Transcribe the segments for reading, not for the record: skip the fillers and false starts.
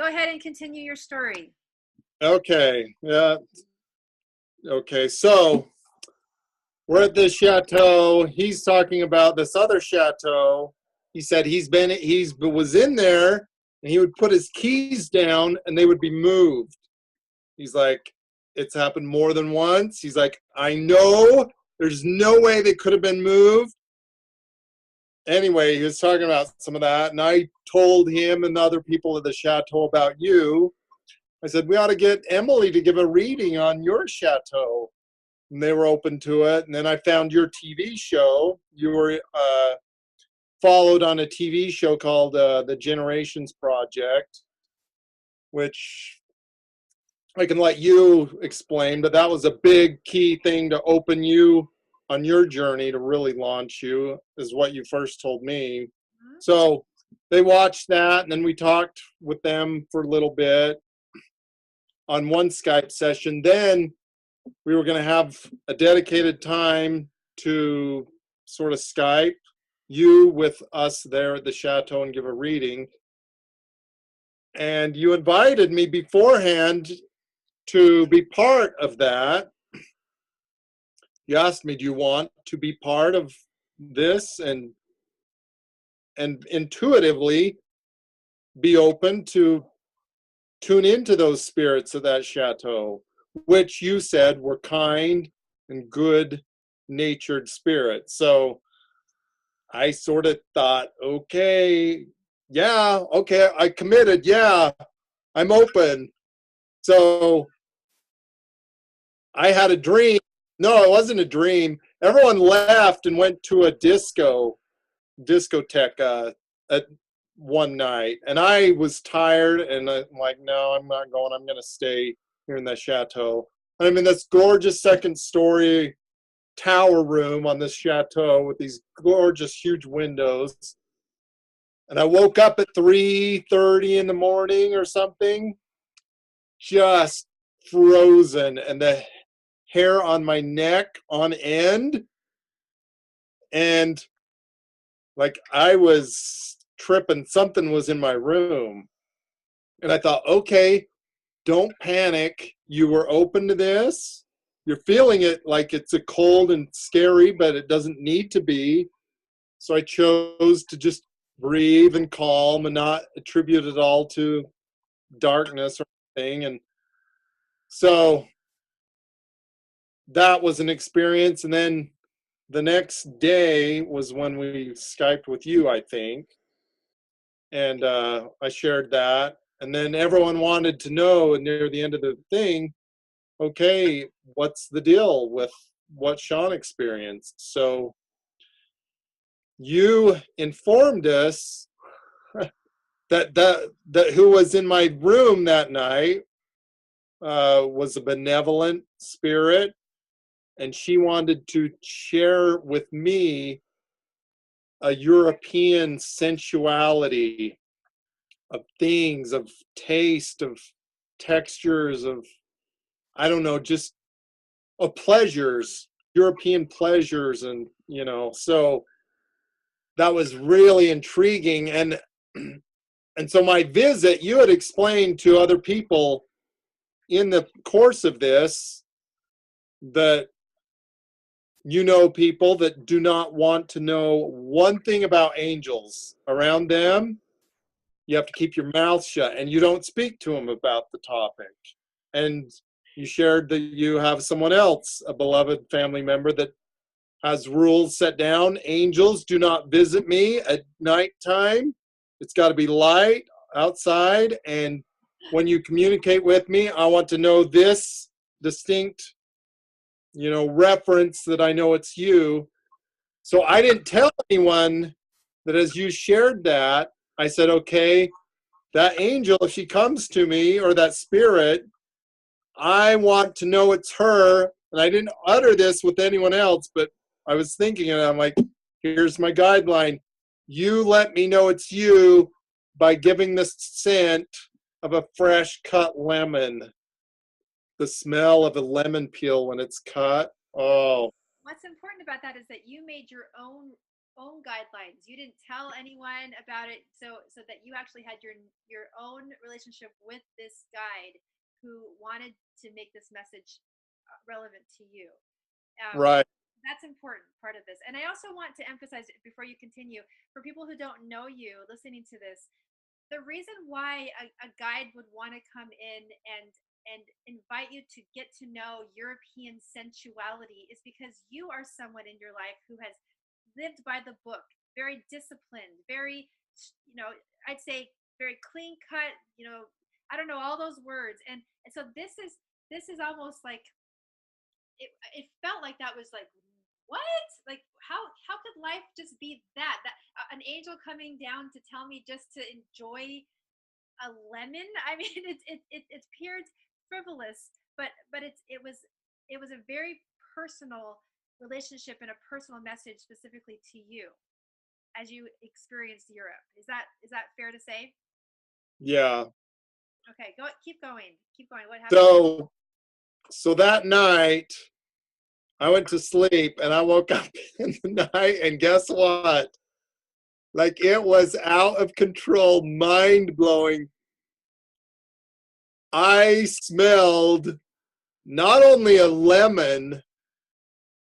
go ahead and continue your story. Okay. Yeah. Okay. So we're at this chateau. He's talking about this other chateau. He said he was in there and he would put his keys down and they would be moved. He's like, it's happened more than once. He's like, I know there's no way they could have been moved. Anyway, he was talking about some of that, and I told him and the other people at the chateau about you. I said, we ought to get Emily to give a reading on your chateau. And they were open to it. And then I found your TV show. You were followed on a TV show called The Generations Project, which I can let you explain, but that was a big key thing to open you on your journey to really launch you, is what you first told me. So they watched that, and then we talked with them for a little bit on one Skype session. Then we were going to have a dedicated time to sort of Skype you with us there at the chateau and give a reading. And you invited me beforehand to be part of that. You asked me, do you want to be part of this? And intuitively be open to tune into those spirits of that chateau, which you said were kind and good natured spirits. So I sort of thought, okay, I committed. Yeah, I'm open. So I had a dream. No, it wasn't a dream. Everyone left and went to a discotheque at one night, and I was tired, and I'm like, no, I'm not going. I'm going to stay here in the chateau. And I'm in this gorgeous second-story tower room on this chateau with these gorgeous, huge windows. And I woke up at 3:30 in the morning or something, just frozen, and the hair on my neck on end, and like I was tripping. Something was in my room, and I thought, okay, don't panic. You were open to this. You're feeling it like it's a cold and scary, but it doesn't need to be. So I chose to just breathe and calm and not attribute it all to darkness or anything. And so that was an experience. And then the next day was when we Skyped with you, I think. And I shared that. And then everyone wanted to know near the end of the thing, okay, what's the deal with what Shaun experienced? So you informed us that who was in my room that night was a benevolent spirit, and she wanted to share with me a European sensuality of things, of taste, of textures, of, I don't know, just of pleasures, European pleasures. And, so that was really intriguing. And so my visit, you had explained to other people in the course of this that people that do not want to know one thing about angels around them. You have to keep your mouth shut, and you don't speak to them about the topic. And you shared that you have someone else, a beloved family member, that has rules set down. Angels do not visit me at nighttime. It's got to be light outside. And when you communicate with me, I want to know this distinct, reference that I know it's you. So I didn't tell anyone that as you shared that, I said, okay, that angel, if she comes to me, or that spirit, I want to know it's her. And I didn't utter this with anyone else, but I was thinking, and I'm like, here's my guideline. You let me know it's you by giving the scent of a fresh cut lemon. The smell of a lemon peel when it's cut. Oh. What's important about that is that you made your own own guidelines. You didn't tell anyone about it, so that you actually had your own relationship with this guide who wanted to make this message relevant to you. Um, Right. that's important part of this. And I also want to emphasize before you continue, for people who don't know you listening to this, the reason why a guide would want to come in and invite you to get to know European sensuality is because you are someone in your life who has lived by the book, very disciplined, very, I'd say very clean cut, I don't know, all those words. And so this is almost like it felt like that was like, what, like how could life just be that an angel coming down to tell me just to enjoy a lemon. I mean, it appeared frivolous, but it was a very personal relationship and a personal message specifically to you as you experienced Europe. Is that fair to say? Yeah. Okay, keep going, keep going. What happened? So that night I went to sleep and I woke up in the night and guess what? Like it was out of control, mind blowing. I smelled not only a lemon,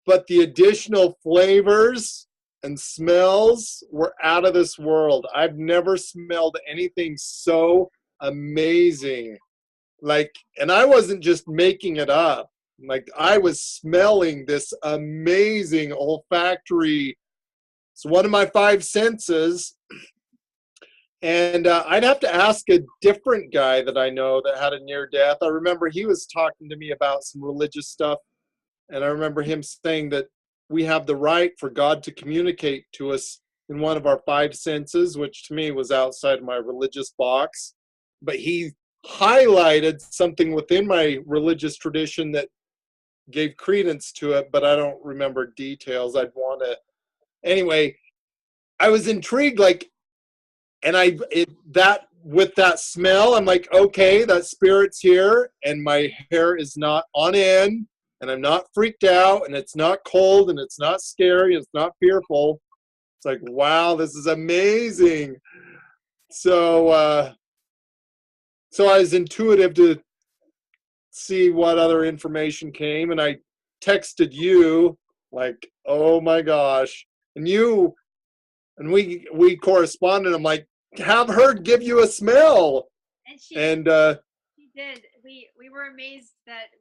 but the additional flavors and smells were out of this world. I've never smelled anything so amazing. Like, and I wasn't just making it up. Like, I was smelling this amazing olfactory. It's one of my five senses. And I'd have to ask a different guy that I know that had a near death. I remember he was talking to me about some religious stuff. And I remember him saying that we have the right for God to communicate to us in one of our five senses, which to me was outside my religious box. But he highlighted something within my religious tradition that gave credence to it, but I don't remember details. I'd want to. Anyway, I was intrigued, like, and that with that smell, I'm like, okay, that spirit's here, and my hair is not on end, and I'm not freaked out, and it's not cold, and it's not scary, it's not fearful. It's like, wow, this is amazing. So, so I was intuitive to see what other information came, and I texted you, like, oh my gosh, and we corresponded. I'm like, have her give you a smell. And And she did. We were amazed that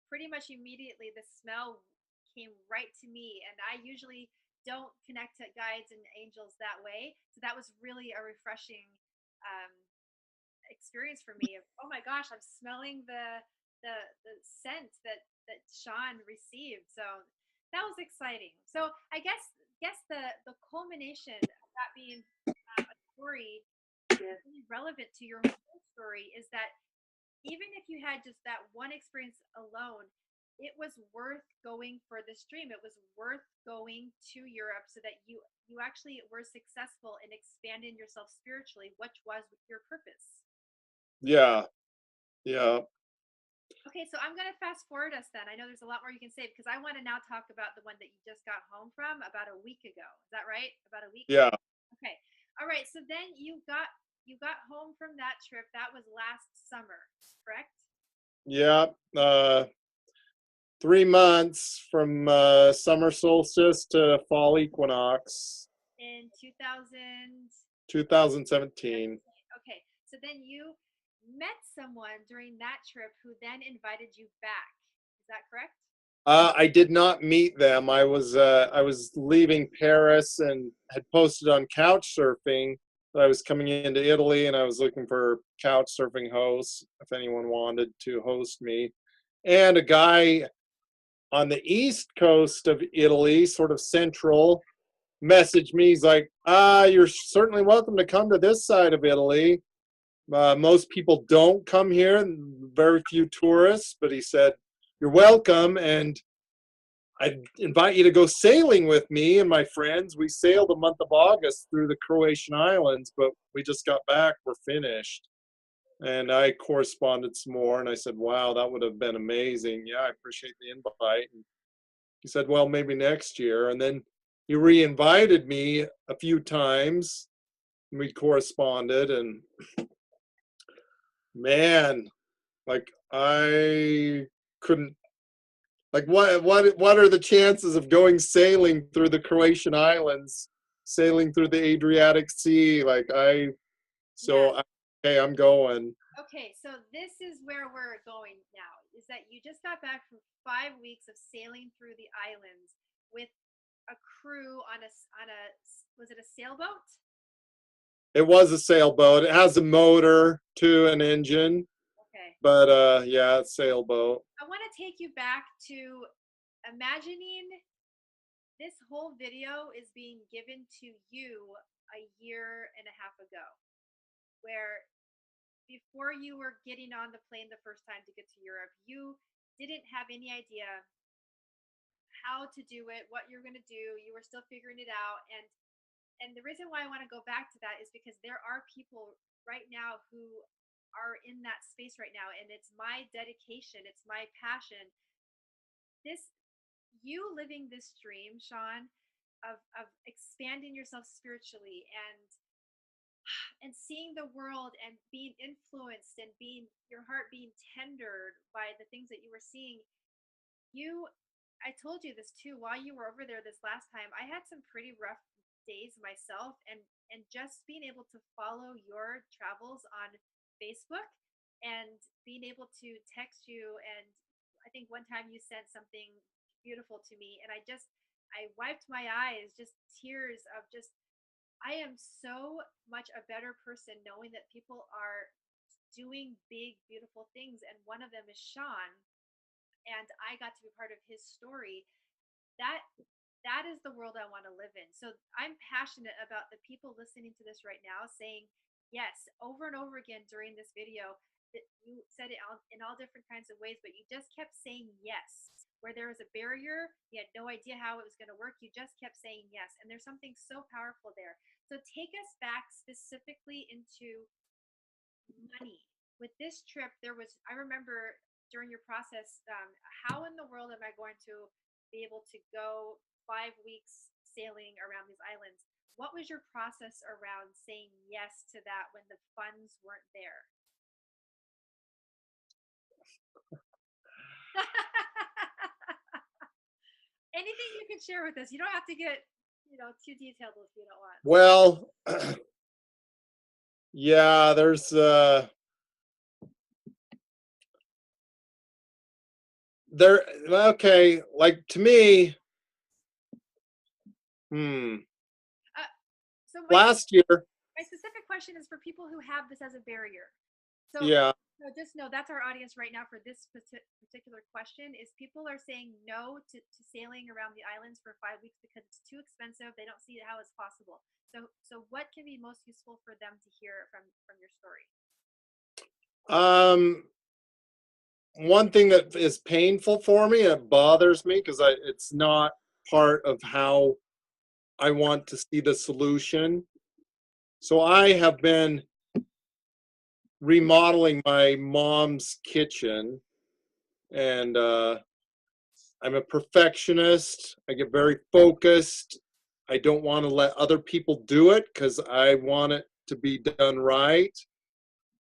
pretty much immediately the smell came right to me, and I usually don't connect to guides and angels that way, so that was really a refreshing um, experience for me of, oh my gosh, I'm smelling the scent that Shaun received. So that was exciting. So I guess the culmination of that being a story really relevant to your whole story is that even if you had just that one experience alone, it was worth going for this dream. It was worth going to Europe so that you actually were successful in expanding yourself spiritually, which was your purpose. yeah, yeah, Okay, so I'm going to fast forward us then. I know there's a lot more you can say because I want to now talk about the one that you just got home from about a week ago. Is that right? About a week? yeah, Okay. All right. So then you got home from that trip. That was last summer, correct? yeah. 3 months from summer solstice to fall equinox, In 2017. 2017. Okay. So then you met someone during that trip who then invited you back. Is that correct? I did not meet them. I was leaving Paris and had posted on couch surfing that I was coming into Italy and I was looking for couch surfing hosts if anyone wanted to host me. And a guy on the east coast of Italy, sort of central, messaged me. He's like, you're certainly welcome to come to this side of Italy. Most people don't come here, very few tourists, but he said, you're welcome. And I invite you to go sailing with me and my friends. We sailed the month of August through the Croatian islands, but we just got back. We're finished. And I corresponded some more, and I said, wow, that would have been amazing. Yeah, I appreciate the invite. And he said, well, maybe next year. And then he re-invited me a few times. We corresponded, and man, like I couldn't like what are the chances of going sailing through the Croatian islands, sailing through the Adriatic Sea? Yeah. Okay, I'm going. Okay, so this is where we're going now. Is that you just got back from 5 weeks of sailing through the islands with a crew on a was it a sailboat? It was a sailboat. It has a motor to an engine, Okay. but yeah, it's sailboat. I want to take you back to imagining this whole video is being given to you a year and a half ago, where before you were getting on the plane the first time to get to Europe, you didn't have any idea how to do it, what you're going to do. You were still figuring it out. And the reason why I want to go back to that is because there are people right now who are in that space right now, and it's my dedication, it's my passion. This you living this dream, Shaun, of expanding yourself spiritually and seeing the world and being influenced and being your heart being tendered by the things that you were seeing. You I told you this too while you were over there this last time. I had some pretty rough days myself, and just being able to follow your travels on Facebook and being able to text you, and I think one time you sent something beautiful to me, and I wiped my eyes, just tears of just I am so much a better person knowing that people are doing big beautiful things, and one of them is Shaun, and I got to be part of his story. That that is the world I want to live in. So I'm passionate about the people listening to this right now saying yes over and over again during this video. That you said it in all different kinds of ways, but you just kept saying yes. Where there was a barrier, you had no idea how it was going to work. You just kept saying yes. And there's something so powerful there. So take us back specifically into money. With this trip, I remember during your process, how in the world am I going to be able to go 5 weeks sailing around these islands? What was your process around saying yes to that when the funds weren't there? Anything you can share with us. You don't have to get, too detailed if you don't want. Well, yeah, there okay, like to me, hmm, Uh, so last year, my specific question is for people who have this as a barrier. So, yeah. just know that's our audience right now for this particular question is people are saying no to sailing around the islands for 5 weeks because it's too expensive. They don't see how it's possible. So what can be most useful for them to hear from your story? Um, one thing that is painful for me, and it bothers me because it's not part of how I want to see the solution. So I have been remodeling my mom's kitchen, and I'm a perfectionist. I get very focused. I don't want to let other people do it because I want it to be done right.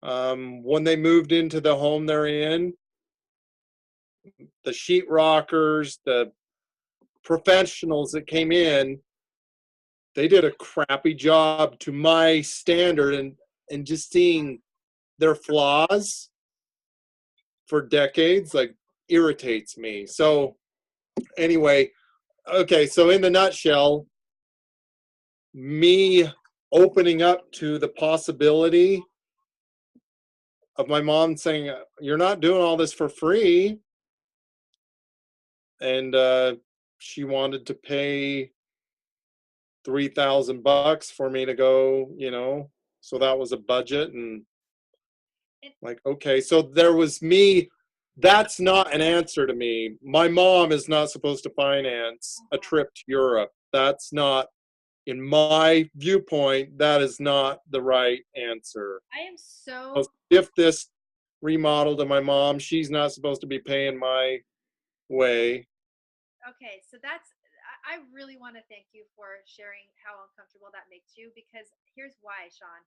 When they moved into the home they're in, the sheetrockers, the professionals that came in, they did a crappy job to my standard, and just seeing their flaws for decades like irritates me. So anyway, okay, so in the nutshell, me opening up to the possibility of my mom saying, "You're not doing all this for free," and she wanted to pay $3,000 for me to go, so that was a budget, and And like, okay, so there was me. That's not an answer to me. My mom is not supposed to finance a trip to Europe. That's not, in my viewpoint, that is not the right answer. I am So so if this remodel to my mom, she's not supposed to be paying my way. okay. So that's I really want to thank you for sharing how uncomfortable that makes you, because here's why, Shaun.